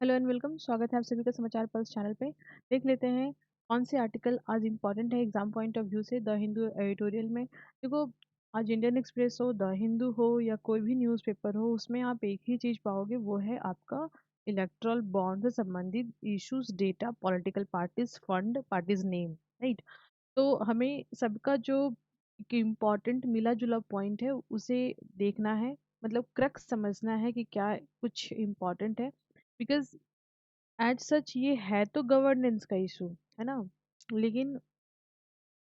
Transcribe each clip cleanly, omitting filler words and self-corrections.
Hello and welcome. स्वागत है आप सभी का समाचार पल्स चैनल पे। देख लेते हैं कौन से आर्टिकल आज इम्पोर्टेंट है एग्जाम पॉइंट ऑफ व्यू से द हिंदू एडिटोरियल में। देखो, आज इंडियन एक्सप्रेस हो, द हिंदू हो या कोई भी न्यूज़पेपर हो, उसमें आप एक ही चीज़ पाओगे, वो है आपका इलेक्टोरल बॉन्ड से संबंधित issues, data, political parties, fund, parties name, right. तो हमें सबका जो इम्पोर्टेंट मिला जुला पॉइंट है उसे देखना है, मतलब क्रक्स समझना है कि क्या कुछ इम्पोर्टेंट है। बिकॉज एज सच ये है तो गवर्नेंस का इशू, है ना। लेकिन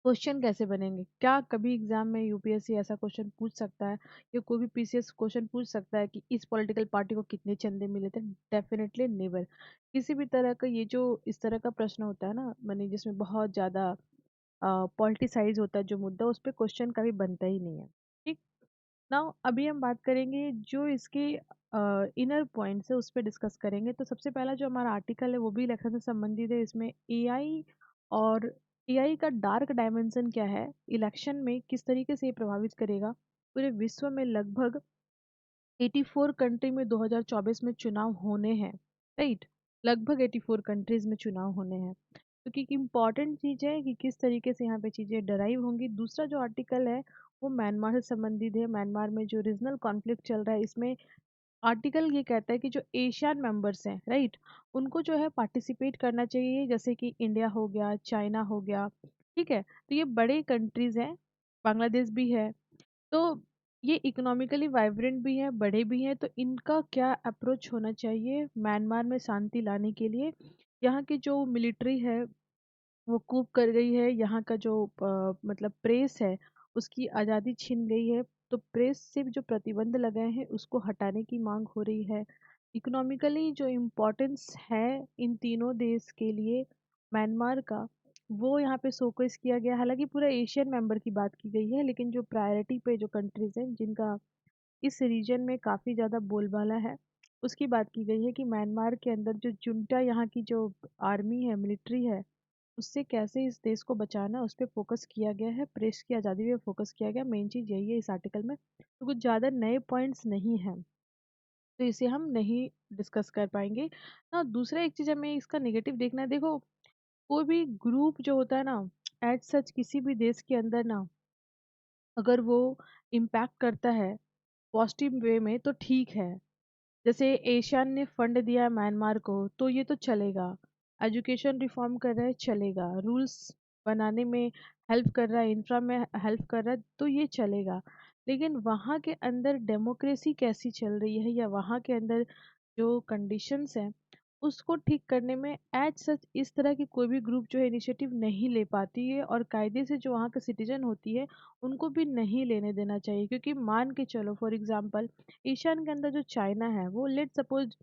क्वेश्चन कैसे बनेंगे? क्या कभी एग्जाम में यूपीएससी ऐसा क्वेश्चन पूछ सकता है या कोई भी पीसीएस क्वेश्चन पूछ सकता है कि इस पॉलिटिकल पार्टी को कितने चंदे मिले थे? Definitely never. किसी भी तरह का ये जो इस तरह का प्रश्न होता है ना, माने जिसमें बहुत ज्यादा पॉलिटिसाइज होता है जो मुद्दा, उस पर क्वेश्चन कभी बनता ही नहीं है। ठीक। नाउ अभी हम बात करेंगे जो इसके इनर पॉइंट्स है, उस पर डिस्कस करेंगे। तो सबसे पहला जो हमारा आर्टिकल है वो भी इलेक्शन से संबंधित है। इसमें एआई और एआई का डार्क डायमेंशन क्या है, इलेक्शन में किस तरीके से ये प्रभावित करेगा। पूरे विश्व में लगभग 84 कंट्री में 2024 में चुनाव होने हैं, राइट। लगभग 84 कंट्रीज में चुनाव होने हैं। तो कि इम्पॉर्टेंट चीज़ है कि किस तरीके से यहाँ पे चीज़ें डराइव होंगी। दूसरा जो आर्टिकल है वो म्यांमार से संबंधित है। म्यांमार में जो रीजनल कॉन्फ्लिक्ट चल रहा है, इसमें आर्टिकल ये कहता है कि जो एशियन मेंबर्स हैं, राइट, उनको जो है पार्टिसिपेट करना चाहिए, जैसे कि इंडिया हो गया, चाइना हो गया। ठीक है, तो ये बड़े कंट्रीज हैं, बांग्लादेश भी है। तो ये इकोनॉमिकली वाइब्रेंट भी है, बड़े भी हैं। तो इनका क्या अप्रोच होना चाहिए म्यांमार में शांति लाने के लिए? यहाँ की जो मिलिट्री है वो कूप कर गई है। यहाँ का जो मतलब प्रेस है उसकी आज़ादी छीन गई है। तो प्रेस से जो प्रतिबंध लगाए हैं उसको हटाने की मांग हो रही है। इकोनॉमिकली जो इम्पोर्टेंस है इन तीनों देश के लिए म्यांमार का, वो यहाँ पे शोकेस किया गया। हालांकि पूरा एशियन मेंबर की बात की गई है, लेकिन जो प्रायोरिटी पे जो कंट्रीज हैं जिनका इस रीजन में काफ़ी ज़्यादा बोलबाला है, उसकी बात की गई है कि म्यांमार के अंदर जो जुंटा, यहाँ की जो आर्मी है, मिलिट्री है, उससे कैसे इस देश को बचाना है उस पर फोकस किया गया है। प्रेस की आज़ादी पे फोकस किया गया। मेन चीज़ यही है इस आर्टिकल में। तो कुछ ज़्यादा नए पॉइंट्स नहीं हैं, तो इसे हम नहीं डिस्कस कर पाएंगे ना। दूसरा एक चीज़ हमें इसका नेगेटिव देखना है। देखो, कोई भी ग्रुप जो होता है ना, एज सच किसी भी देश के अंदर ना, अगर वो इम्पैक्ट करता है पॉजिटिव वे में तो ठीक है। जैसे एशियन ने फंड दिया म्यांमार को तो ये तो चलेगा। एजुकेशन रिफॉर्म कर रहा है, चलेगा। रूल्स बनाने में हेल्प कर रहा है, इंफ्रा में हेल्प कर रहा है, तो ये चलेगा। लेकिन वहाँ के अंदर डेमोक्रेसी कैसी चल रही है या वहाँ के अंदर जो कंडीशंस हैं उसको ठीक करने में एज सच इस तरह की कोई भी ग्रुप जो है इनिशिएटिव नहीं ले पाती है। और कायदे से जो वहाँ के सिटीजन होती है उनको भी नहीं लेने देना चाहिए। क्योंकि मान के चलो, फॉर एग्जांपल, एशियन के अंदर जो चाइना है वो लेट सपोज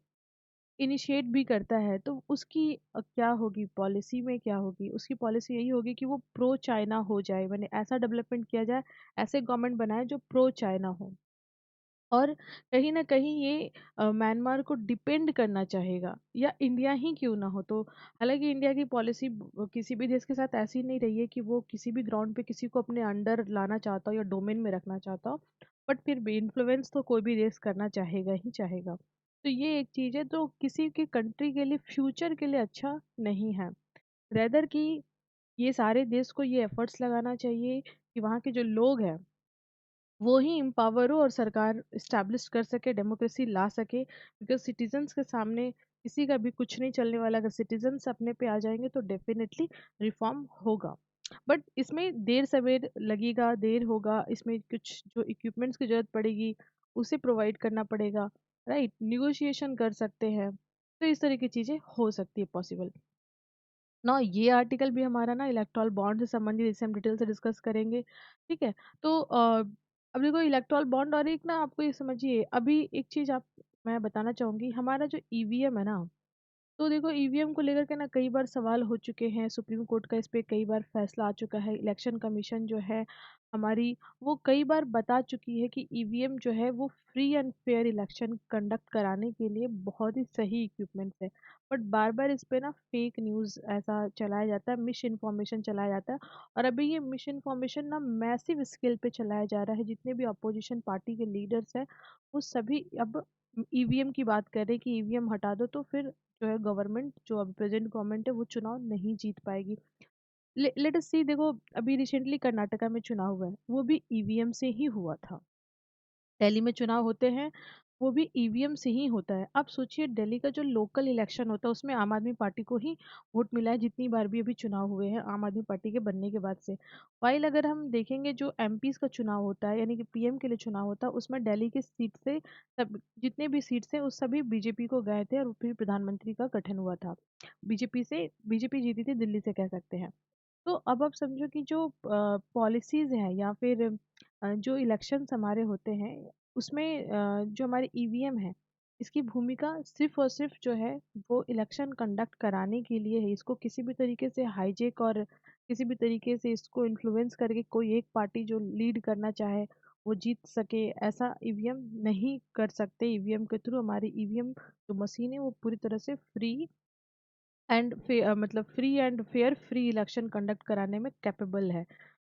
इनिशिएट भी करता है, तो उसकी क्या होगी पॉलिसी में, क्या होगी उसकी पॉलिसी? यही होगी कि वो प्रो चाइना हो जाए, मैंने ऐसा डेवलपमेंट किया जाए, ऐसे गवर्नमेंट बनाए जो प्रो चाइना हो। और कहीं ना कहीं ये म्यांमार को डिपेंड करना चाहेगा, या इंडिया ही क्यों ना हो। तो हालांकि इंडिया की पॉलिसी किसी भी देश के साथ ऐसी नहीं रही है कि वो किसी भी ग्राउंड पे किसी को अपने अंडर लाना चाहता हो या डोमेन में रखना चाहता हो। बट फिर भी इन्फ्लुएंस तो कोई भी देश करना चाहेगा ही चाहेगा। तो ये एक चीज़ है जो किसी की कंट्री के लिए, फ्यूचर के लिए अच्छा नहीं है। रेदर कि ये सारे देश को ये एफर्ट्स लगाना चाहिए कि वहाँ के जो लोग हैं वो ही एम्पावर हो और सरकार इस्टेब्लिश कर सके, डेमोक्रेसी ला सके। बिकॉज सिटीजन्स के सामने किसी का भी कुछ नहीं चलने वाला। अगर सिटीजन्स अपने पे आ जाएंगे तो डेफिनेटली रिफॉर्म होगा। बट इसमें देर सवेर लगेगा, देर होगा। इसमें कुछ जो इक्विपमेंट्स की जरूरत पड़ेगी उसे प्रोवाइड करना पड़ेगा, राइट। निगोशिएशन कर सकते हैं, तो इस तरह की चीज़ें हो सकती है पॉसिबल ना। ये आर्टिकल भी हमारा ना इलेक्टोरल बॉन्ड से संबंधित, इसे हम डिटेल से डिस्कस करेंगे। ठीक है। तो अब देखो, इलेक्टोरल बॉन्ड और एक ना, आपको ये समझिए, अभी एक चीज आप मैं बताना चाहूंगी। हमारा जो ईवीएम है ना, तो देखो ईवीएम को लेकर के ना कई बार सवाल हो चुके हैं। सुप्रीम कोर्ट का इस पे कई बार फैसला आ चुका है। इलेक्शन कमीशन जो है हमारी, वो कई बार बता चुकी है कि ईवीएम जो है वो free and fair election conduct कराने के लिए बहुत ही सही इक्विपमेंट्स है। बट बार बार इस पे ना फेक न्यूज़ ऐसा चलाया जाता है, मिस इन्फॉर्मेशन चलाया जाता है। और अभी ये मिस इन्फॉर्मेशन ना मैसिव स्केल पे चलाया जा रहा है। जितने भी अपोजिशन पार्टी के लीडर्स हैं वो सभी अब ईवीएम की बात करें कि ईवीएम हटा दो तो फिर जो है गवर्नमेंट, जो अभी प्रेजेंट गवर्नमेंट है, वो चुनाव नहीं जीत पाएगी। लेट अस सी, देखो अभी रिसेंटली कर्नाटका में चुनाव हुआ है, वो भी ईवीएम से ही हुआ था। दिल्ली में चुनाव होते हैं, वो भी ईवीएम से ही होता है। आप सोचिए, दिल्ली का जो लोकल इलेक्शन होता है उसमें आम आदमी पार्टी को ही वोट मिला है, जितनी बार भी अभी चुनाव हुए हैं आम आदमी पार्टी के बनने के बाद से। वाइल अगर हम देखेंगे जो एमपीज का चुनाव होता है, यानी कि पीएम के लिए चुनाव होता है, उसमें दिल्ली की सीट से सब जितने भी सीट्स थे उस सभी बीजेपी को गए थे और फिर प्रधानमंत्री का गठन हुआ था। बीजेपी जीती थी दिल्ली से, कह सकते हैं। तो अब आप समझो कि जो पॉलिसीज हैं या फिर जो इलेक्शंस हमारे होते हैं, उसमें जो हमारे ईवीएम है, इसकी भूमिका सिर्फ और सिर्फ जो है वो इलेक्शन कंडक्ट कराने के लिए है। इसको किसी भी तरीके से हाईजेक और किसी भी तरीके से इसको इन्फ्लुएंस करके कोई एक पार्टी जो लीड करना चाहे वो जीत सके, ऐसा ईवीएम नहीं कर सकते। ईवीएम के थ्रू हमारी ईवीएम जो मशीन है वो पूरी तरह से मतलब free and fair free election conduct कराने में कैपेबल है।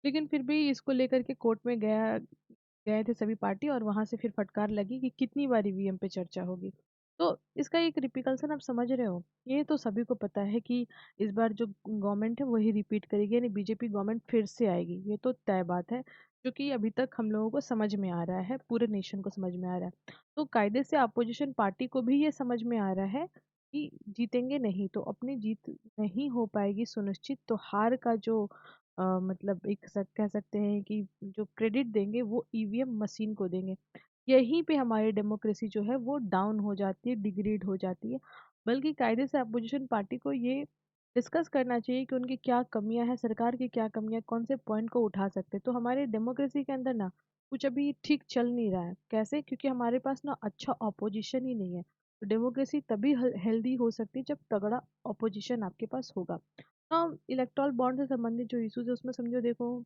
लेकिन फिर भी इसको लेकर के कोर्ट में गए थे सभी पार्टी, और वहां से फिर फटकार लगी कि कितनी बार ईवीएम पे चर्चा होगी। तो इसका एक रिपिकल्सन आप समझ रहे हो, ये तो सभी को पता है कि इस बार जो गवर्नमेंट है वही रिपीट करेगी, यानी बीजेपी गवर्नमेंट फिर से आएगी, ये तो तय बात है। जो कि अभी तक हम लोगों को समझ में आ रहा है, पूरे नेशन को समझ में आ रहा है। तो कायदे से अपोजिशन पार्टी को भी ये समझ में आ रहा है कि जीतेंगे नहीं तो अपनी जीत नहीं हो पाएगी सुनिश्चित, तो हार का जो मतलब कह सकते हैं कि जो क्रेडिट देंगे वो ईवीएम मशीन को देंगे। यहीं पे हमारी डेमोक्रेसी जो है वो डाउन हो जाती है, डिग्रेड हो जाती है। बल्कि कायदे से अपोजिशन पार्टी को ये डिस्कस करना चाहिए कि उनकी क्या कमियां हैं, सरकार की क्या कमियां, कौन से पॉइंट को उठा सकते हैं। तो हमारे डेमोक्रेसी के अंदर ना कुछ अभी ठीक चल नहीं रहा है। कैसे? क्योंकि हमारे पास ना अच्छा ऑपोजिशन ही नहीं है। तो डेमोक्रेसी तभी हेल्दी हो सकती है जब तगड़ा ऑपोजिशन आपके पास होगा। हाँ, इलेक्टोरल बॉन्ड से संबंधित जो इश्यूज है उसमें समझो, देखो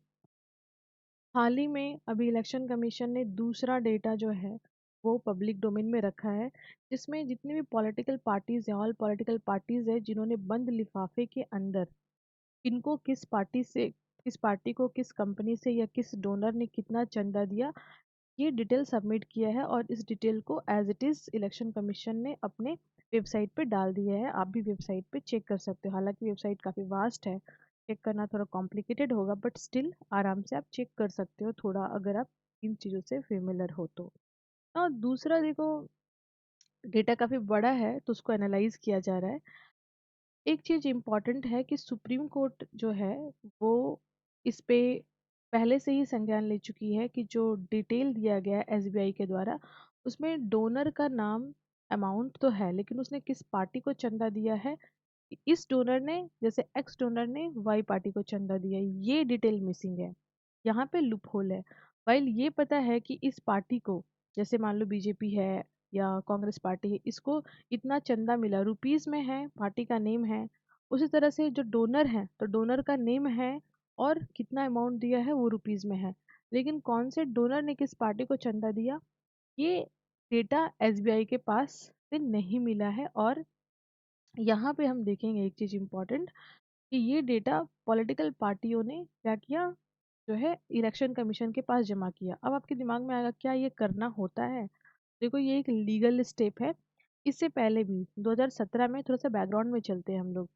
हाल ही में अभी इलेक्शन कमीशन ने दूसरा डेटा जो है वो पब्लिक डोमेन में रखा है, जिसमें जितनी भी पॉलिटिकल पार्टीज हैं, ऑल पॉलिटिकल पार्टीज है, जिन्होंने बंद लिफाफे के अंदर किनको किस पार्टी को किस कंपनी से या किस डोनर ने कितना चंदा दिया, ये डिटेल सबमिट किया है। और इस डिटेल को as it is election commission ने अपने वेबसाइट पे डाल दिया है। आप भी वेबसाइट पे चेक कर सकते हो, हालांकि वेबसाइट काफ़ी वास्ट है, चेक करना थोड़ा कॉम्प्लिकेटेड होगा, बट स्टिल आराम से आप चेक कर सकते हो थोड़ा, अगर आप इन चीज़ों से फेमिलर हो तो। और दूसरा देखो, डेटा काफ़ी बड़ा है तो उसको एनालाइज किया जा रहा है। एक चीज़ इम्पॉर्टेंट है कि सुप्रीम कोर्ट जो है वो इस पे पहले से ही संज्ञान ले चुकी है कि जो डिटेल दिया गया है एसबीआई के द्वारा, उसमें डोनर का नाम, अमाउंट तो है, लेकिन उसने किस पार्टी को चंदा दिया है, इस डोनर ने, जैसे एक्स डोनर ने वाई पार्टी को चंदा दिया है, ये डिटेल मिसिंग है। यहाँ पे लूप होल है। वाइल ये पता है कि इस पार्टी को, जैसे मान लो बीजेपी है या कांग्रेस पार्टी है, इसको इतना चंदा मिला, रुपीस में है, पार्टी का नेम है। उसी तरह से जो डोनर है तो डोनर का नेम है और कितना अमाउंट दिया है वो रुपीस में है। लेकिन कौन से डोनर ने किस पार्टी को चंदा दिया, ये डेटा एसबीआई के पास से नहीं मिला है। और यहाँ पे हम देखेंगे एक चीज इम्पोर्टेंट, कि ये डेटा पॉलिटिकल पार्टियों ने क्या किया, जो है इलेक्शन कमीशन के पास जमा किया। अब आपके दिमाग में आएगा क्या ये करना होता है? देखो ये एक लीगल स्टेप है। इससे पहले भी 2017 में, थोड़ा सा बैकग्राउंड में चलते हैं हम लोग,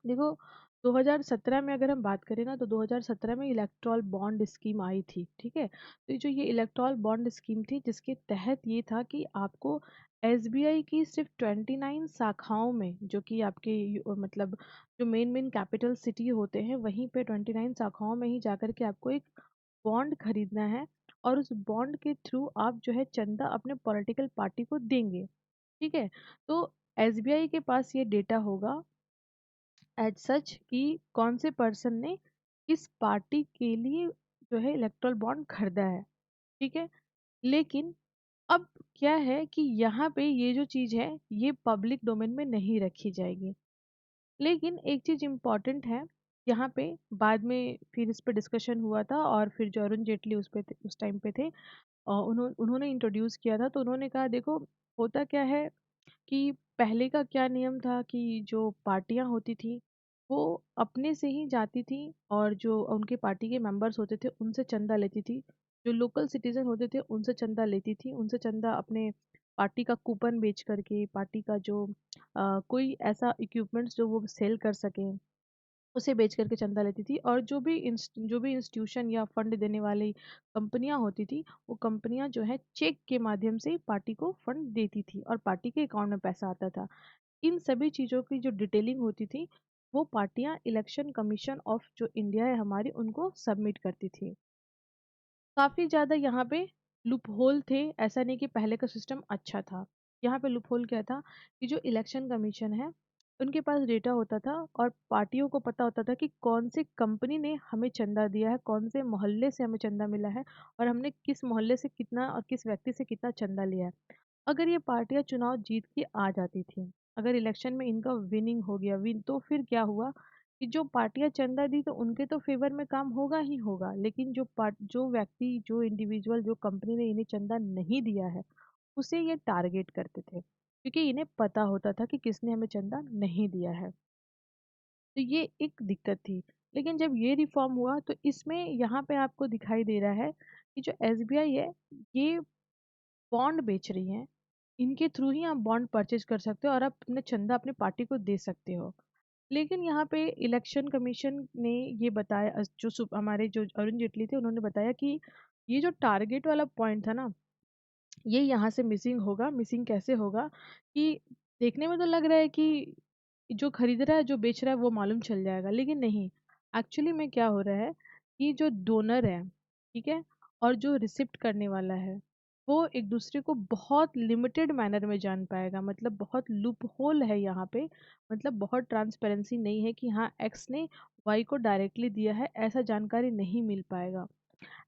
देखो 2017 में अगर हम बात करें ना, तो 2017 में इलेक्ट्रॉल बॉन्ड स्कीम आई थी, ठीक है। तो ये इलेक्ट्रॉल बॉन्ड स्कीम थी जिसके तहत ये था कि आपको एसबीआई की सिर्फ 29 शाखाओं में, जो कि आपके मतलब जो मेन मेन कैपिटल सिटी होते हैं वहीं पे 29 शाखाओं में ही जाकर के आपको एक बॉन्ड खरीदना है। और उस बॉन्ड के थ्रू आप जो है चंदा अपने पॉलिटिकल पार्टी को देंगे, ठीक है। तो एसबीआई के पास ये डेटा होगा एज सच कि कौन से पर्सन ने किस पार्टी के लिए जो है इलेक्ट्रल बॉन्ड खरीदा है, ठीक है। लेकिन अब क्या है कि यहाँ पे ये जो चीज़ है ये पब्लिक डोमेन में नहीं रखी जाएगी। लेकिन एक चीज़ इम्पॉर्टेंट है यहाँ पे, बाद में फिर इस पे डिस्कशन हुआ था और फिर जो अरुण जेटली उस टाइम पे थे, उन्होंने इंट्रोड्यूस किया था। तो उन्होंने कहा देखो होता क्या है कि पहले का क्या नियम था कि जो पार्टियां होती थी वो अपने से ही जाती थी और जो उनके पार्टी के मेंबर्स होते थे उनसे चंदा लेती थी। जो लोकल सिटीजन होते थे उनसे चंदा लेती थी, उनसे चंदा अपने पार्टी का कूपन बेच करके, पार्टी का जो कोई ऐसा इक्विपमेंट्स जो वो सेल कर सके, उसे बेच करके चंदा लेती थी। और जो भी इंस्टीट्यूशन या फंड देने वाली कंपनियां होती थी, वो कंपनियां जो है चेक के माध्यम से पार्टी को फंड देती थी और पार्टी के अकाउंट में पैसा आता था। इन सभी चीज़ों की जो डिटेलिंग होती थी, वो पार्टियां इलेक्शन कमीशन ऑफ जो इंडिया है हमारी, उनको सबमिट करती थी। काफ़ी ज़्यादा यहाँ पे लूप होल थे, ऐसा नहीं कि पहले का सिस्टम अच्छा था। यहाँ पे लूप होल क्या था कि जो इलेक्शन कमीशन है, उनके पास डेटा होता था और पार्टियों को पता होता था कि कौन सी कंपनी ने हमें चंदा दिया है, कौन से मोहल्ले से हमें चंदा मिला है और हमने किस मोहल्ले से कितना और किस व्यक्ति से कितना चंदा लिया है। अगर ये पार्टियां चुनाव जीत के आ जाती थी, अगर इलेक्शन में इनका विनिंग हो गया विन, तो फिर क्या हुआ कि जो पार्टियां चंदा दी तो उनके तो फेवर में काम होगा ही होगा, लेकिन जो व्यक्ति, जो इंडिविजुअल, जो कंपनी ने इन्हें चंदा नहीं दिया है, उसे ये टारगेट करते थे क्योंकि इन्हें पता होता था कि किसने हमें चंदा नहीं दिया है। तो ये एक दिक्कत थी। लेकिन जब ये रिफॉर्म हुआ तो इसमें यहाँ पे आपको दिखाई दे रहा है कि जो एसबीआई है, ये बॉन्ड बेच रही है। इनके थ्रू ही आप बॉन्ड परचेज कर सकते हो और आप अपने चंदा अपनी पार्टी को दे सकते हो। लेकिन यहाँ पे इलेक्शन कमीशन ने ये बताया, हमारे जो अरुण जेटली थे, उन्होंने बताया कि ये जो टारगेट वाला पॉइंट था ना, ये यहाँ से मिसिंग होगा। मिसिंग कैसे होगा कि देखने में तो लग रहा है कि जो खरीद रहा है, जो बेच रहा है, वो मालूम चल जाएगा, लेकिन नहीं। एक्चुअली में क्या हो रहा है कि जो डोनर है, ठीक है, और जो रिसिप्ट करने वाला है, वो एक दूसरे को बहुत लिमिटेड मैनर में जान पाएगा। मतलब बहुत लूप होल है यहाँ पे। मतलब बहुत ट्रांसपेरेंसी नहीं है कि हाँ एक्स ने वाई को डायरेक्टली दिया है, ऐसा जानकारी नहीं मिल पाएगा।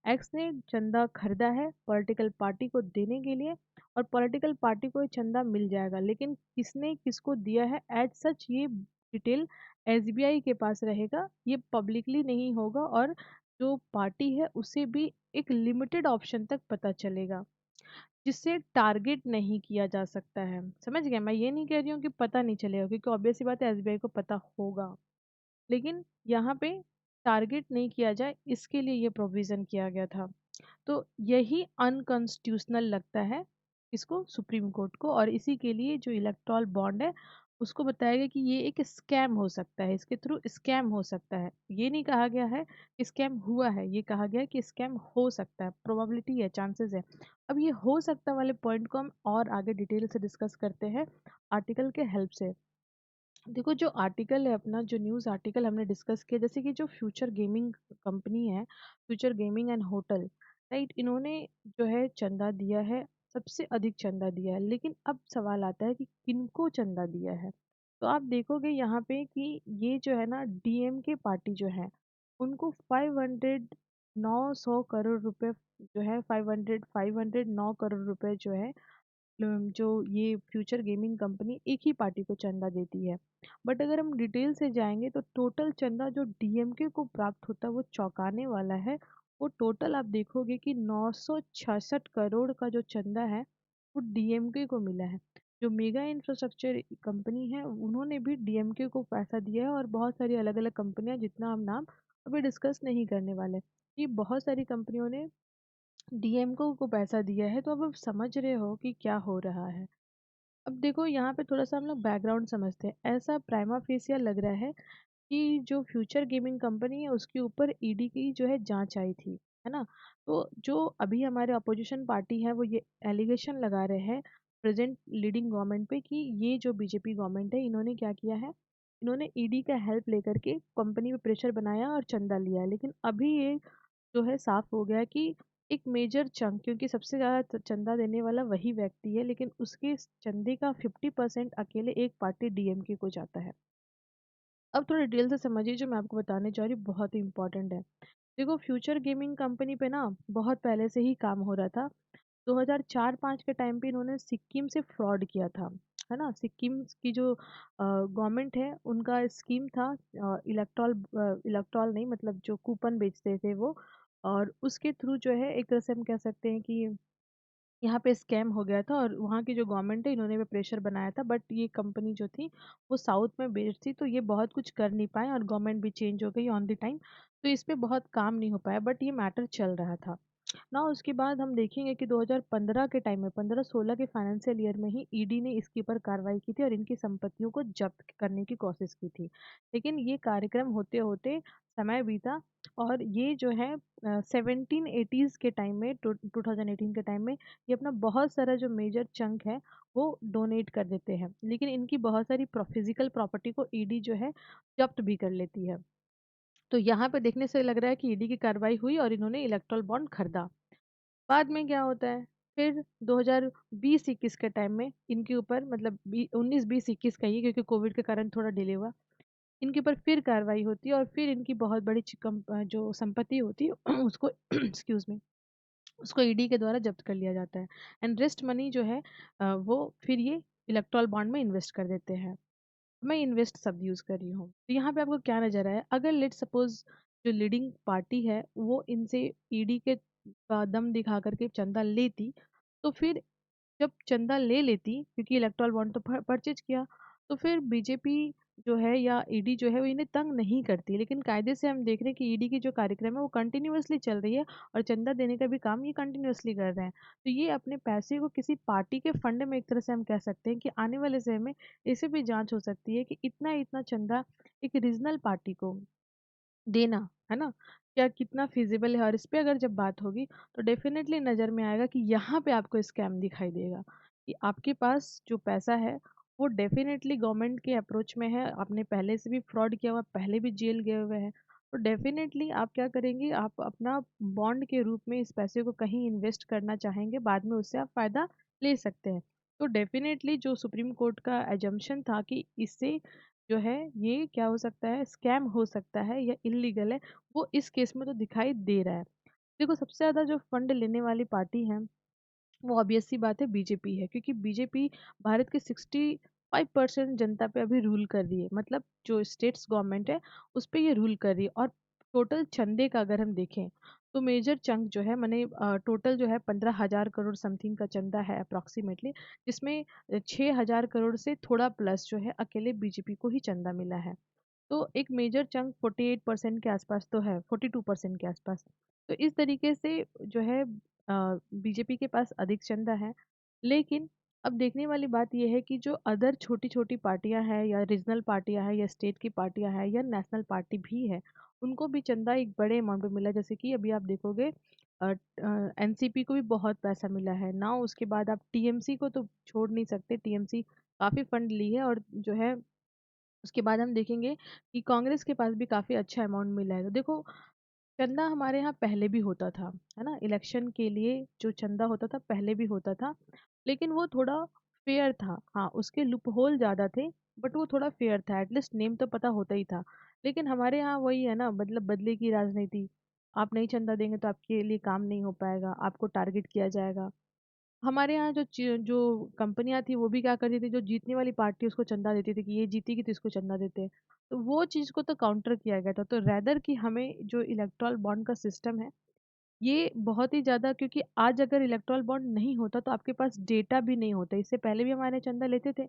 एक्स ने चंदा खरीदा है पॉलिटिकल पार्टी को देने के लिए और पॉलिटिकल पार्टी को ये चंदा मिल जाएगा, लेकिन किसने किसको दिया है एज सच, ये डिटेल एसबीआई के पास रहेगा, ये पब्लिकली नहीं होगा। और जो पार्टी है उसे भी एक लिमिटेड ऑप्शन तक पता चलेगा, जिससे टारगेट नहीं किया जा सकता है। समझ गए? मैं ये नहीं कह रही हूँ कि पता नहीं चलेगा, क्योंकि ऑब्वियस सी बात है एसबीआई को पता होगा, लेकिन यहाँ पे टारगेट नहीं किया जाए, इसके लिए ये प्रोविजन किया गया था। तो यही अनकॉन्स्टिट्यूशनल लगता है इसको, सुप्रीम कोर्ट को। और इसी के लिए जो इलेक्टोरल बॉन्ड है, उसको बताया गया कि ये एक स्कैम हो सकता है, इसके थ्रू स्कैम हो सकता है। ये नहीं कहा गया है कि स्कैम हुआ है, ये कहा गया है कि स्कैम हो सकता है, प्रोबेबिलिटी है, चांसेस है। अब ये हो सकता वाले पॉइंट को हम और आगे डिटेल से डिस्कस करते हैं आर्टिकल के हेल्प से। देखो, जो आर्टिकल है अपना, जो न्यूज़ आर्टिकल हमने डिस्कस किया, जैसे कि जो फ्यूचर गेमिंग कंपनी है, future gaming and hotel, right, इन्होंने जो है चंदा दिया है, सबसे अधिक चंदा दिया है। लेकिन अब सवाल आता है कि किनको चंदा दिया है। तो आप देखोगे यहाँ पे कि ये जो है ना, डीएमके पार्टी जो है, उनको 900 करोड़ रुपए जो है, 509 करोड़ रुपए जो है, जो ये फ्यूचर गेमिंग कंपनी एक ही पार्टी को चंदा देती है। बट अगर हम डिटेल से जाएंगे तो टोटल चंदा जो डीएमके को प्राप्त होता है वो चौंकाने वाला है। वो टोटल आप देखोगे कि 966 करोड़ का जो चंदा है, वो डीएमके को मिला है। जो मेगा इंफ्रास्ट्रक्चर कंपनी है, उन्होंने भी डीएमके को पैसा दिया है, और बहुत सारी अलग अलग कंपनियां, जितना हम नाम अभी डिस्कस नहीं करने वाले, ये बहुत सारी कंपनियों ने डीएमके को पैसा दिया है। तो अब आप समझ रहे हो कि क्या हो रहा है। अब देखो, यहाँ पे थोड़ा सा हम लोग बैकग्राउंड समझते हैं। ऐसा प्राइमा फेसिया लग रहा है कि जो फ्यूचर गेमिंग कंपनी है, उसके ऊपर ईडी की जो है जांच आई थी, है ना। तो जो अभी हमारे अपोजिशन पार्टी है, वो ये एलिगेशन लगा रहे हैं प्रेजेंट लीडिंग गवर्नमेंट पे कि ये जो बीजेपी गवर्नमेंट है, इन्होंने क्या किया है, इन्होंने ईडी का हेल्प लेकर के कंपनी पे प्रेशर बनाया और चंदा लिया है। लेकिन अभी ये जो है साफ हो गया कि एक मेजर चंक, क्योंकि सबसे ज़्यादा चंदा देने वाला वही व्यक्ति है, लेकिन उसके चंदे का 50% अकेले एक पार्टी डीएमके को जाता है। अब थोड़ा डिटेल से समझिए, जो मैं आपको बताने जा रही हूँ बहुत ही इंपॉर्टेंट है। देखो, फ्यूचर गेमिंग कंपनी पे ना बहुत पहले से ही काम हो रहा था। 2004-5 के टाइम पे इन्होंने सिक्किम से फ्रॉड किया था, है ना। सिक्किम की जो गवर्नमेंट है, उनका स्कीम था इलेक्ट्रॉल, इलेक्ट्रॉल नहीं, मतलब जो कूपन बेचते थे वो। और उसके थ्रू जो है, एक तरह से हम कह सकते हैं कि यहाँ पे स्कैम हो गया था, और वहाँ की जो गवर्नमेंट है, इन्होंने भी प्रेशर बनाया था। बट ये कंपनी जो थी, वो साउथ में बेस्ड थी, तो ये बहुत कुछ कर नहीं पाए, और गवर्नमेंट भी चेंज हो गई ऑन द टाइम, तो इस पे बहुत काम नहीं हो पाया। बट ये मैटर चल रहा था। ना उसके बाद हम देखेंगे कि 2015 के टाइम में 15-16 के फाइनेंशियल ईयर में ही ईडी ने इसके ऊपर कार्रवाई की थी और इनकी संपत्तियों को जब्त करने की कोशिश की थी। लेकिन ये कार्यक्रम होते होते समय बीता और ये जो है 1780s के टाइम में 2018 के टाइम में ये अपना बहुत सारा जो मेजर चंक है वो डोनेट कर देते हैं। लेकिन इनकी बहुत सारी फिजिकल प्रॉपर्टी को ईडी जो है जब्त भी कर लेती है। तो यहाँ पे देखने से लग रहा है कि ईडी की कार्रवाई हुई और इन्होंने इलेक्ट्रल बॉन्ड खरीदा। बाद में क्या होता है, फिर 2020-21 के टाइम में इनके ऊपर मतलब 19-20-21 कहिए क्योंकि कोविड के कारण थोड़ा डिले हुआ, इनके ऊपर फिर कार्रवाई होती है और फिर इनकी बहुत बड़ी जो संपत्ति होती है उसको एक्सक्यूज मी उसको ईडी के द्वारा जब्त कर लिया जाता है। एंड रेस्ट मनी जो है वो फिर ये इलेक्ट्रल बॉन्ड में इन्वेस्ट कर देते हैं। मैं इन्वेस्ट शब्द यूज कर रही हूँ, तो यहाँ पे आपको क्या नजर आया, अगर लेट सपोज जो लीडिंग पार्टी है वो इनसे ईडी के का दम दिखा करके चंदा लेती, तो फिर जब चंदा ले लेती क्योंकि इलेक्टोरल बॉन्ड तो परचेज किया, तो फिर बीजेपी जो है या ईडी जो है वो इन्हें तंग नहीं करती। लेकिन कायदे से हम देख रहे हैं कि ईडी की जो कार्यक्रम है वो कंटिन्यूअसली चल रही है और चंदा देने का भी काम ये कंटिन्यूअसली कर रहे हैं। तो ये अपने पैसे को किसी पार्टी के फंड में एक तरह से हम कह सकते हैं कि आने वाले समय में इसे भी जांच हो सकती है कि इतना इतना चंदा एक रीजनल पार्टी को देना, है ना? क्या कितना फ़ीज़िबल है, और इस पे अगर जब बात होगी तो डेफ़िनेटली नज़र में आएगा कि यहाँ पे आपको स्कैम दिखाई देगा, कि आपके पास जो पैसा है वो डेफ़िनेटली गवर्नमेंट के अप्रोच में है, आपने पहले से भी फ्रॉड किया हुआ, पहले भी जेल गए हुए हैं। तो डेफ़िनेटली आप क्या करेंगे, आप अपना बॉन्ड के रूप में इस पैसे को कहीं इन्वेस्ट करना चाहेंगे, बाद में उससे आप फ़ायदा ले सकते हैं। तो डेफ़िनेटली जो सुप्रीम कोर्ट का असम्पशन था कि इससे जो है ये क्या हो सकता है, स्कैम हो सकता है या इल्लीगल है, वो इस केस में तो दिखाई दे रहा है। देखो सबसे ज़्यादा जो फंड लेने वाली पार्टी है वो ऑब्वियस सी बात है बीजेपी है, क्योंकि बीजेपी भारत के 65% जनता पे अभी रूल कर रही है, मतलब जो स्टेट्स गवर्नमेंट है उस पे ये रूल कर रही है। और टोटल चंदे का अगर हम देखें तो मेजर चंक जो है मैंने टोटल जो है 15,000 करोड़ समथिंग का चंदा है अप्रॉक्सीमेटली, जिसमें 6,000 करोड़ से थोड़ा प्लस जो है अकेले बीजेपी को ही चंदा मिला है। तो एक मेजर चंक 48% के आसपास तो है, 42% के आसपास। तो इस तरीके से जो है बीजेपी के पास अधिक चंदा है। लेकिन अब देखने वाली बात यह है कि जो अदर छोटी छोटी पार्टियां हैं या रीजनल पार्टियां हैं या स्टेट की पार्टियां हैं या नेशनल पार्टी भी है, उनको भी चंदा एक बड़े अमाउंट में मिला। जैसे कि अभी आप देखोगे एनसीपी को भी बहुत पैसा मिला है ना। उसके बाद आप टीएमसी को तो छोड़ नहीं सकते, टीएमसी काफी फंड ली है। और जो है उसके बाद हम देखेंगे कि कांग्रेस के पास भी काफ़ी अच्छा अमाउंट मिला है। तो देखो चंदा हमारे यहाँ पहले भी होता था, है ना? इलेक्शन के लिए जो चंदा होता था पहले भी होता था, लेकिन वो थोड़ा फेयर था। हाँ, उसके लूप होल ज़्यादा थे, बट वो थोड़ा फेयर था, एटलीस्ट नेम तो पता होता ही था। लेकिन हमारे यहाँ वही है ना, मतलब बदले की राजनीति। आप नहीं चंदा देंगे तो आपके लिए काम नहीं हो पाएगा, आपको टारगेट किया जाएगा। हमारे यहाँ जो कंपनियाँ थी वो भी क्या करती थी, जो जीतने वाली पार्टी उसको चंदा देती थी कि ये जीतेगी तो इसको चंदा देते हैं। तो वो चीज़ को तो काउंटर किया गया था। तो रेदर कि हमें जो इलेक्टोरल बॉन्ड का सिस्टम है ये बहुत ही ज़्यादा, क्योंकि आज अगर इलेक्टोरल बॉन्ड नहीं होता तो आपके पास डेटा भी नहीं होता। इससे पहले भी हमारे चंदा लेते थे,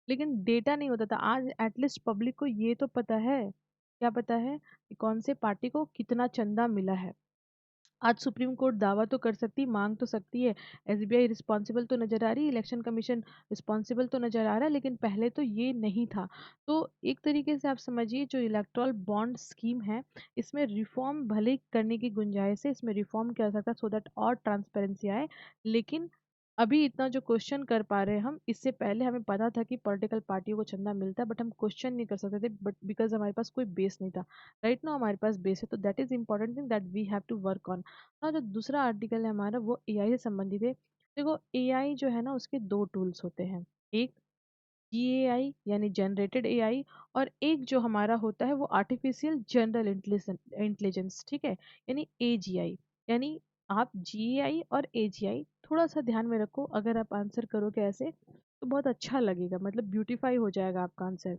लेकिन डेटा नहीं होता था। आज एटलीस्ट पब्लिक को ये तो पता है, क्या पता है कि कौन से पार्टी को कितना चंदा मिला है। आज सुप्रीम कोर्ट दावा तो कर सकती, मांग तो सकती है, एसबीआई रिस्पॉन्सिबल तो नजर आ रही है, इलेक्शन कमीशन रिस्पॉन्सिबल तो नजर आ रहा है, लेकिन पहले तो ये नहीं था। तो एक तरीके से आप समझिए जो इलेक्ट्रल बॉन्ड स्कीम है इसमें रिफॉर्म भले करने की गुंजाइश है, इसमें रिफॉर्म किया जा सकता है सो दैट और ट्रांसपेरेंसी आए। लेकिन अभी इतना जो क्वेश्चन कर पा रहे हैं हम, इससे पहले हमें पता था कि पॉलिटिकल पार्टियों को चंदा मिलता है, बट हम क्वेश्चन नहीं कर सकते थे, बट बिकॉज हमारे पास कोई बेस नहीं था। राइट नाउ हमारे पास बेस है, तो that is important thing that we have to work on. और जो दूसरा आर्टिकल है हमारा वो एआई से संबंधित है। देखो एआई जो है ना उसके दो टूल्स होते हैं, एक जीएआई यानी जनरेटेड एआई, और एक जो हमारा होता है वो आर्टिफिशियल जनरल इंटेलिजेंस, ठीक है, यानी एजीआई। यानी आप जीएआई और एजीआई थोड़ा सा ध्यान में रखो, अगर आप आंसर करोगे ऐसे तो बहुत अच्छा लगेगा, मतलब ब्यूटीफाई हो जाएगा आपका आंसर।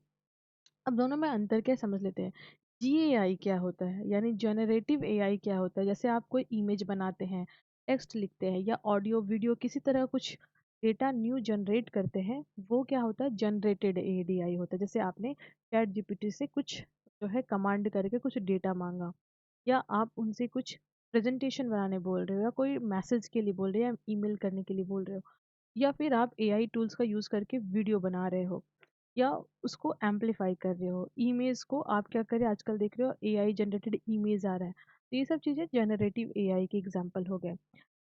अब दोनों में अंतर क्या समझ लेते हैं। जीएआई क्या होता है यानी जनरेटिव एआई क्या होता है, जैसे आप कोई इमेज बनाते हैं, टेक्स्ट लिखते हैं या ऑडियो वीडियो किसी तरह कुछ डेटा न्यू जनरेट करते हैं, वो क्या होता है जनरेटेड एडीआई होता है। जैसे आपने चैट जीपीटी से कुछ जो है कमांड करके कुछ डेटा मांगा, या आप उनसे कुछ प्रेजेंटेशन बनाने बोल रहे हो, या कोई मैसेज के लिए बोल रहे हो, या ईमेल करने के लिए बोल रहे हो, या फिर आप एआई टूल्स का यूज़ करके वीडियो बना रहे हो, या उसको एम्पलीफाई कर रहे हो। इमेज को आप क्या करें, आजकल देख रहे हो एआई जनरेटेड इमेज आ रहा है, तो ये सब चीज़ें जनरेटिव एआई के एग्जांपल हो गए।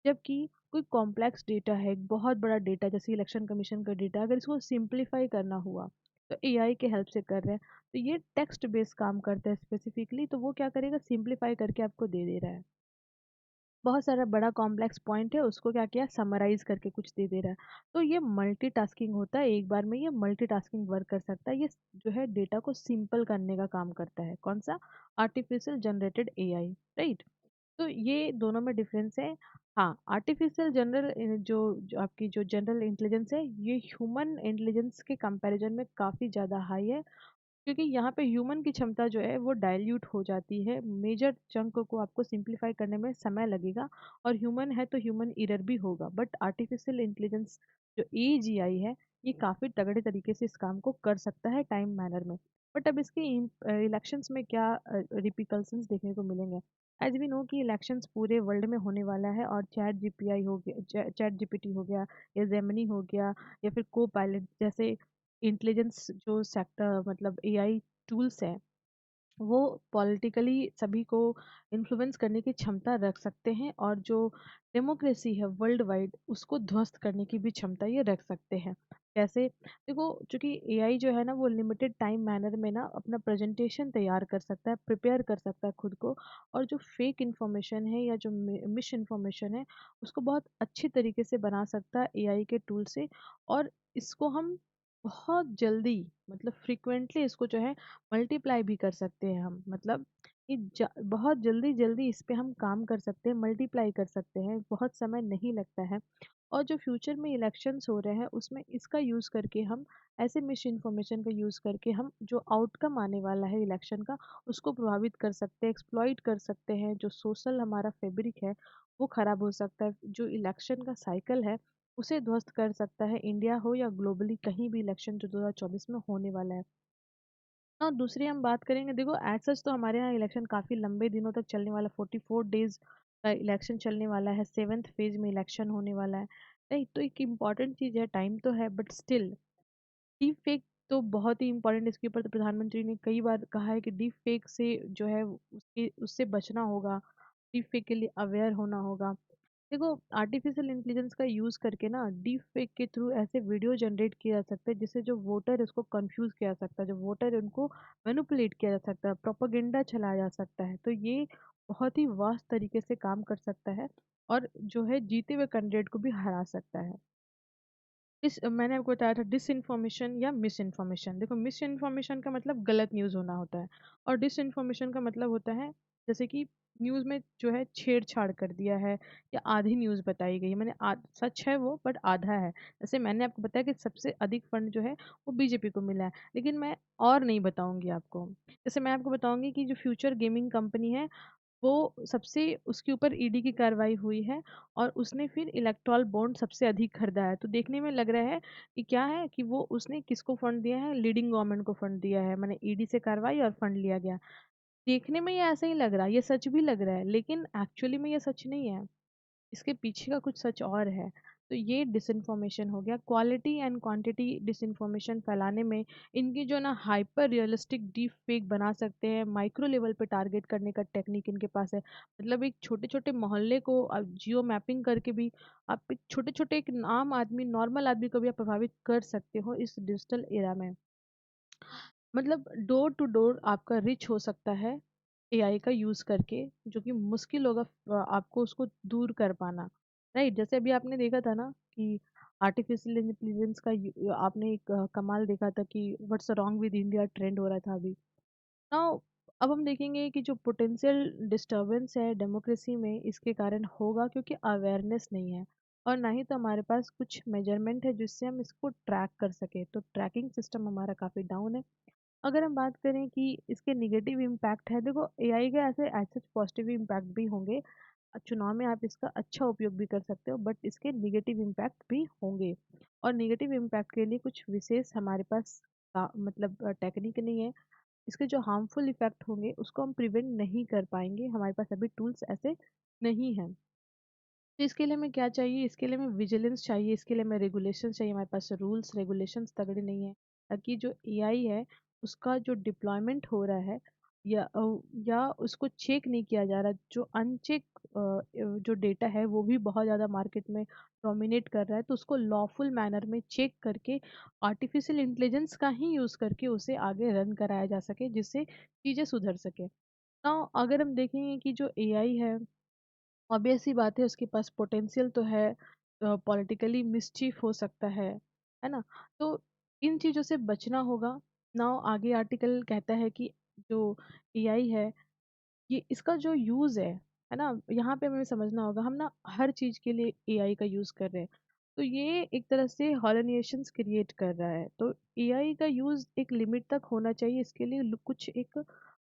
जबकि कोई कॉम्प्लेक्स डेटा है, एक बहुत बड़ा डेटा जैसे इलेक्शन कमीशन का डेटा, अगर इसको सिंप्लीफाई करना हुआ तो एआई के हेल्प से कर रहे हैं। तो ये टेक्स्ट बेस्ड काम करता है स्पेसिफिकली, तो वो क्या करेगा, सिंप्लीफाई करके आपको दे दे रहा है। बहुत सारा बड़ा कॉम्प्लेक्स पॉइंट है, उसको क्या किया, समराइज करके कुछ दे दे रहा है। तो ये मल्टीटास्किंग होता है, एक बार में ये मल्टीटास्किंग वर्क कर सकता है। ये जो है डेटा को सिंपल करने का काम करता है। कौन सा? Artificial generated AI, right. तो ये दोनों में डिफरेंस है। हाँ, आर्टिफिशियल जनरल जो आपकी जो जनरल इंटेलिजेंस है, ये ह्यूमन इंटेलिजेंस के कंपैरिजन में काफ़ी ज़्यादा हाई है, क्योंकि यहाँ पे ह्यूमन की क्षमता जो है वो डाइल्यूट हो जाती है। मेजर चंक को आपको सिंप्लीफाई करने में समय लगेगा, और ह्यूमन है तो ह्यूमन एरर भी होगा। बट आर्टिफिशियल इंटेलिजेंस जो एजीआई है, ये काफ़ी तगड़े तरीके से इस काम को कर सकता है टाइम मैनर में। बट अब इसके इलेक्शंस में क्या रिपिकल्सन्स देखने को मिलेंगे। एज वी नो कि इलेक्शंस पूरे वर्ल्ड में होने वाला है, और चैट जीपीआई हो गया, चैट जीपीटी हो गया, या जेमिनी हो गया, या फिर को पायलट जैसे इंटेलिजेंस जो सेक्टर मतलब एआई टूल्स हैं, वो पॉलिटिकली सभी को इन्फ्लुएंस करने की क्षमता रख सकते हैं, और जो डेमोक्रेसी है वर्ल्ड वाइड उसको ध्वस्त करने की भी क्षमता ये रख सकते हैं। कैसे? देखो, चूंकि एआई जो है ना, वो लिमिटेड टाइम मैनर में ना अपना प्रेजेंटेशन तैयार कर सकता है, प्रिपेयर कर सकता है खुद को, और जो फेक इंफॉर्मेशन है या जो मिस इन्फॉर्मेशन है, उसको बहुत अच्छी तरीके से बना सकता है एआई के टूल से। और इसको हम बहुत जल्दी, मतलब फ्रिक्वेंटली इसको जो है मल्टीप्लाई भी कर सकते हैं हम, मतलब ये बहुत जल्दी जल्दी इस पे हम काम कर सकते हैं, मल्टीप्लाई कर सकते हैं, बहुत समय नहीं लगता है। और जो फ्यूचर में इलेक्शंस हो रहे हैं उसमें इसका यूज़ करके हम ऐसे मिस इन्फॉर्मेशन का यूज़ करके हम जो आउटकम आने वाला है इलेक्शन का, उसको प्रभावित कर सकते हैं, एक्सप्लॉइट कर सकते हैं। जो सोशल हमारा फैब्रिक है वो ख़राब हो सकता है, जो इलेक्शन का साइकिल है उसे ध्वस्त कर सकता है, इंडिया हो या ग्लोबली कहीं भी इलेक्शन जो 2024 में होने वाला है। और दूसरी हम बात करेंगे, देखो एज सच तो हमारे यहाँ इलेक्शन काफ़ी लंबे दिनों तक चलने वाला, 44 डेज का इलेक्शन चलने वाला है, 7th फेज में इलेक्शन होने वाला है। नहीं तो एक इम्पॉर्टेंट चीज़ है, टाइम तो है, बट स्टिल डीप फेक तो बहुत ही इम्पोर्टेंट। इसके ऊपर तो प्रधानमंत्री ने कई बार कहा है कि डीप फेक से जो है उसके उससे बचना होगा, डीप फेक के लिए अवेयर होना होगा। देखो, आर्टिफिशियल इंटेलिजेंस का यूज़ करके ना डीप फेक के थ्रू ऐसे वीडियो जनरेट किया जा सकता है जिससे जो वोटर है उसको कंफ्यूज किया जा सकता है, जो वोटर है उनको मैनिपुलेट किया जा सकता है, प्रोपागेंडा चलाया जा सकता है। तो ये बहुत ही वास्ट तरीके से काम कर सकता है, और जो है जीते हुए कैंडिडेट को भी हरा सकता है। इस मैंने आपको बताया था डिसइन्फॉर्मेशन या मिस इन्फॉर्मेशन। देखो, मिस इन्फॉर्मेशन का मतलब गलत न्यूज़ होना होता है, और डिसइन्फॉर्मेशन का मतलब होता है जैसे कि न्यूज़ में जो है छेड़छाड़ कर दिया है, या आधी न्यूज़ बताई गई है, मैंने सच है वो बट आधा है। जैसे मैंने आपको बताया कि सबसे अधिक फंड जो है वो बीजेपी को मिला है, लेकिन मैं और नहीं बताऊंगी आपको। जैसे मैं आपको बताऊंगी कि जो फ्यूचर गेमिंग कंपनी है, वो सबसे उसके ऊपर ईडी की कार्रवाई हुई है, और उसने फिर इलेक्टोरल बॉन्ड सबसे अधिक खरीदा है। तो देखने में लग रहा है कि क्या है कि वो उसने किसको फंड दिया है, लीडिंग गवर्नमेंट को फंड दिया है, मैंने ईडी से कार्रवाई और फंड लिया गया। देखने में ये ऐसा ही लग रहा है, ये सच भी लग रहा है, लेकिन एक्चुअली में ये सच नहीं है, इसके पीछे का कुछ सच और है। तो ये डिसइन्फॉर्मेशन हो गया। क्वालिटी एंड क्वांटिटी डिसइन्फॉर्मेशन फैलाने में इनकी जो ना हाइपर रियलिस्टिक डीप फेक बना सकते हैं, माइक्रो लेवल पे टारगेट करने का टेक्निक इनके पास है। मतलब एक छोटे छोटे मोहल्ले को आप जियो मैपिंग करके भी आप एक छोटे छोटे एक आम आदमी, नॉर्मल आदमी को भी आप प्रभावित कर सकते हो इस डिजिटल एरा में। मतलब डोर टू डोर आपका रिच हो सकता है एआई का यूज़ करके, जो कि मुश्किल होगा आपको उसको दूर कर पाना, राइट। जैसे अभी आपने देखा था ना कि आर्टिफिशियल इंटेलिजेंस का आपने एक कमाल देखा था कि what's wrong with India trend हो रहा था अभी। नाउ अब हम देखेंगे कि जो पोटेंशियल डिस्टरबेंस है डेमोक्रेसी में इसके कारण होगा, क्योंकि अवेयरनेस नहीं है, और ना ही तो हमारे पास कुछ मेजरमेंट है जिससे हम इसको ट्रैक कर सके। तो ट्रैकिंग सिस्टम हमारा काफ़ी डाउन है। अगर हम बात करें कि इसके नेगेटिव इम्पैक्ट है, देखो एआई का ऐसे ऐसे पॉजिटिव इम्पैक्ट भी होंगे। चुनाव में आप इसका अच्छा उपयोग भी कर सकते हो, बट इसके नेगेटिव इम्पैक्ट भी होंगे, और नेगेटिव इम्पैक्ट के लिए कुछ विशेष हमारे पास मतलब टेक्निक नहीं है। इसके जो हार्मफुल इफेक्ट होंगे उसको हम प्रिवेंट नहीं कर पाएंगे, हमारे पास अभी टूल्स ऐसे नहीं है। तो इसके लिए हमें क्या चाहिए, इसके लिए हमें विजिलेंस चाहिए, इसके लिए हमें रेगुलेशन चाहिए, हमारे पास रूल्स रेगुलेशंस तगड़े नहीं है, ताकि जो एआई है उसका जो डिप्लॉयमेंट हो रहा है या उसको चेक नहीं किया जा रहा, जो अनचेक जो डेटा है वो भी बहुत ज़्यादा मार्केट में डोमिनेट कर रहा है, तो उसको लॉफुल मैनर में चेक करके आर्टिफिशियल इंटेलिजेंस का ही यूज़ करके उसे आगे रन कराया जा सके, जिससे चीज़ें सुधर सके। ना अगर हम देखेंगे कि जो एआई है, ऑब्वियस सी बात है उसके पास पोटेंशियल तो है, पॉलिटिकली मिसचीफ हो सकता है ना। तो इन चीज़ों से बचना होगा। नाउ आगे आर्टिकल कहता है कि जो एआई है, ये इसका जो यूज़ है ना, यहाँ पे हमें समझना होगा, हम ना हर चीज़ के लिए एआई का यूज़ कर रहे हैं, तो ये एक तरह से हॉलोनेशंस क्रिएट कर रहा है। तो एआई का यूज़ एक लिमिट तक होना चाहिए, इसके लिए कुछ एक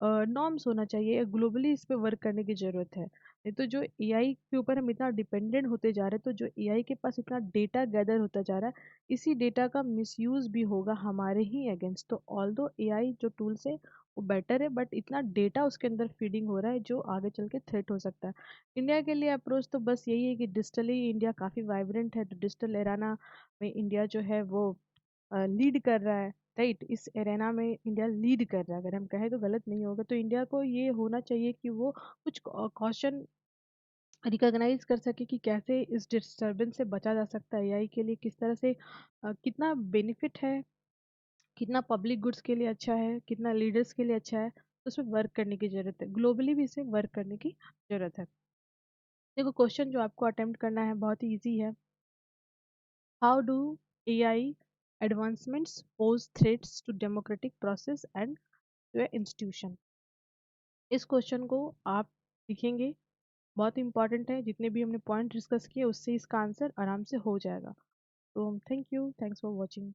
नॉर्म्स होना चाहिए, ग्लोबली इस पे वर्क करने की ज़रूरत है। नहीं तो जो एआई के ऊपर हम इतना डिपेंडेंट होते जा रहे हैं, तो जो एआई के पास इतना डेटा गैदर होता जा रहा है, इसी डेटा का मिसयूज़ भी होगा हमारे ही अगेंस्ट। तो ऑल्दो एआई जो टूल्स है वो बेटर है, बट इतना डेटा उसके अंदर फीडिंग हो रहा है जो आगे चल के थ्रेट हो सकता है। इंडिया के लिए अप्रोच तो बस यही है कि डिजिटली इंडिया काफ़ी वाइब्रेंट है, तो डिजिटल एराना में इंडिया जो है वो लीड कर रहा है, राइट। इस एरेना में इंडिया लीड कर रहा है, अगर हम कहें तो गलत नहीं होगा। तो इंडिया को ये होना चाहिए कि वो कुछ कॉशन रिकॉग्नाइज कर सके कि कैसे इस डिस्टरबेंस से बचा जा सकता है, एआई के लिए किस तरह से कितना बेनिफिट है, कितना पब्लिक गुड्स के लिए अच्छा है, कितना लीडर्स के लिए अच्छा है। तो उस पर वर्क करने की ज़रूरत है, ग्लोबली भी इसे वर्क करने की ज़रूरत है। देखो क्वेश्चन जो आपको अटेम्प्ट करना है बहुत ही ईजी है। How do AI advancements pose threats to democratic process and to institution. इस क्वेश्चन को आप लिखेंगे, बहुत इंपॉर्टेंट है, जितने भी हमने पॉइंट डिस्कस किए उससे इसका आंसर आराम से हो जाएगा। तो thank you, thanks for watching.